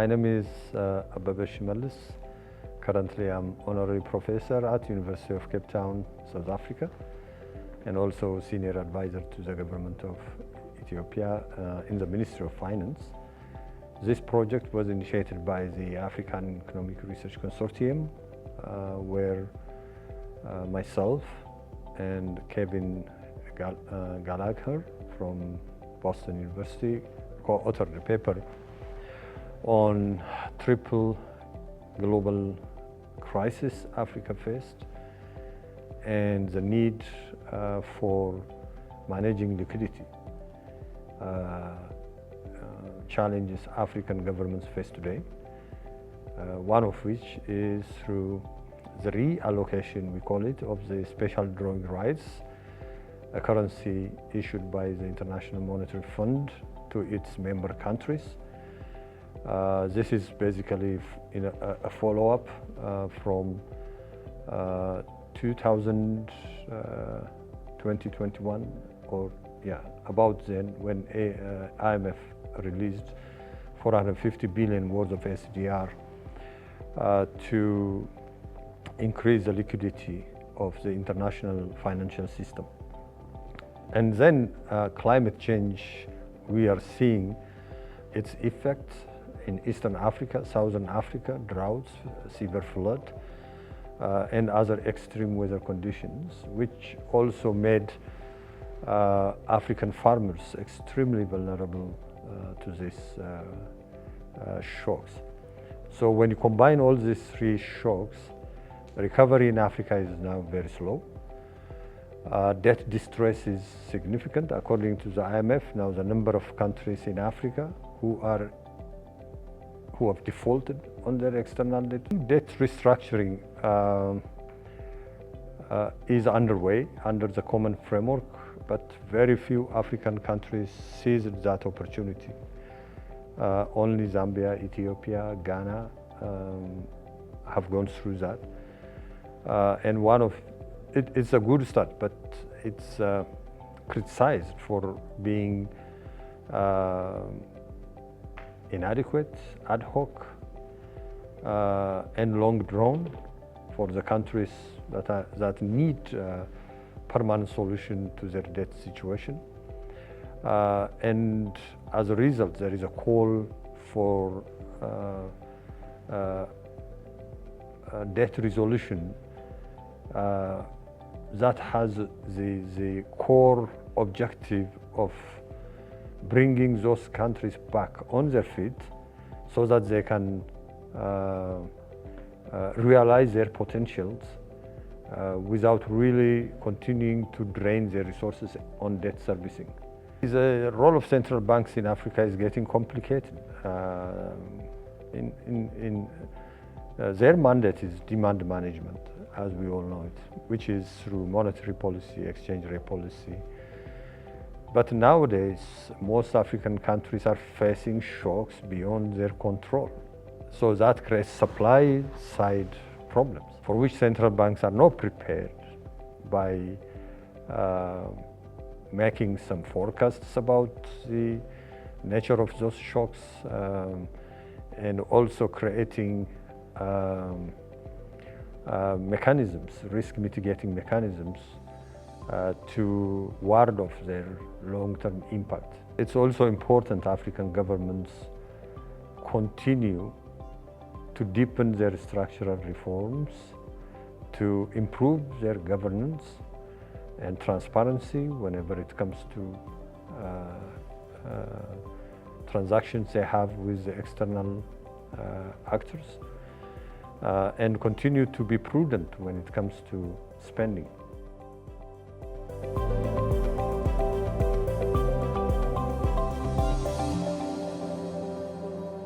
My name is Abebe Shimeles. Currently, I'm Honorary Professor at University of Cape Town, South Africa, and also Senior Advisor to the Government of Ethiopia in the Ministry of Finance. This project was initiated by the African Economic Research Consortium, where myself and Kevin Gallagher from Boston University co-authored a paper on triple global crisis Africa faced and the need for managing liquidity challenges African governments face today, one of which is through the reallocation, we call it, of the special drawing rights, a currency issued by the International Monetary Fund to its member countries. This is basically a follow-up from 2021, or about then, when IMF released 450 billion worth of SDR to increase the liquidity of the international financial system. And then climate change, we are seeing its effects in Eastern Africa, Southern Africa, droughts, severe flood, and other extreme weather conditions, which also made African farmers extremely vulnerable to these shocks. So when you combine all these three shocks, recovery in Africa is now very slow. Debt distress is significant. According to the IMF, now the number of countries in Africa who have defaulted on their external debt. Debt restructuring is underway under the common framework, but very few African countries seized that opportunity. Only Zambia, Ethiopia, Ghana have gone through that. And it's a good start, but it's criticized for being inadequate, ad hoc, and long drawn for the countries that need permanent solution to their debt situation. And as a result, there is a call for debt resolution that has the core objective of bringing those countries back on their feet so that they can realize their potentials without really continuing to drain their resources on debt servicing. The role of central banks in Africa is getting complicated. Their mandate is demand management, as we all know it, which is through monetary policy, exchange rate policy. But nowadays, most African countries are facing shocks beyond their control. So that creates supply side problems for which central banks are not prepared by making some forecasts about the nature of those shocks and also creating mechanisms, risk mitigating mechanisms to ward off their long-term impact. It's also important African governments continue to deepen their structural reforms, to improve their governance and transparency whenever it comes to transactions they have with the external actors, and continue to be prudent when it comes to spending.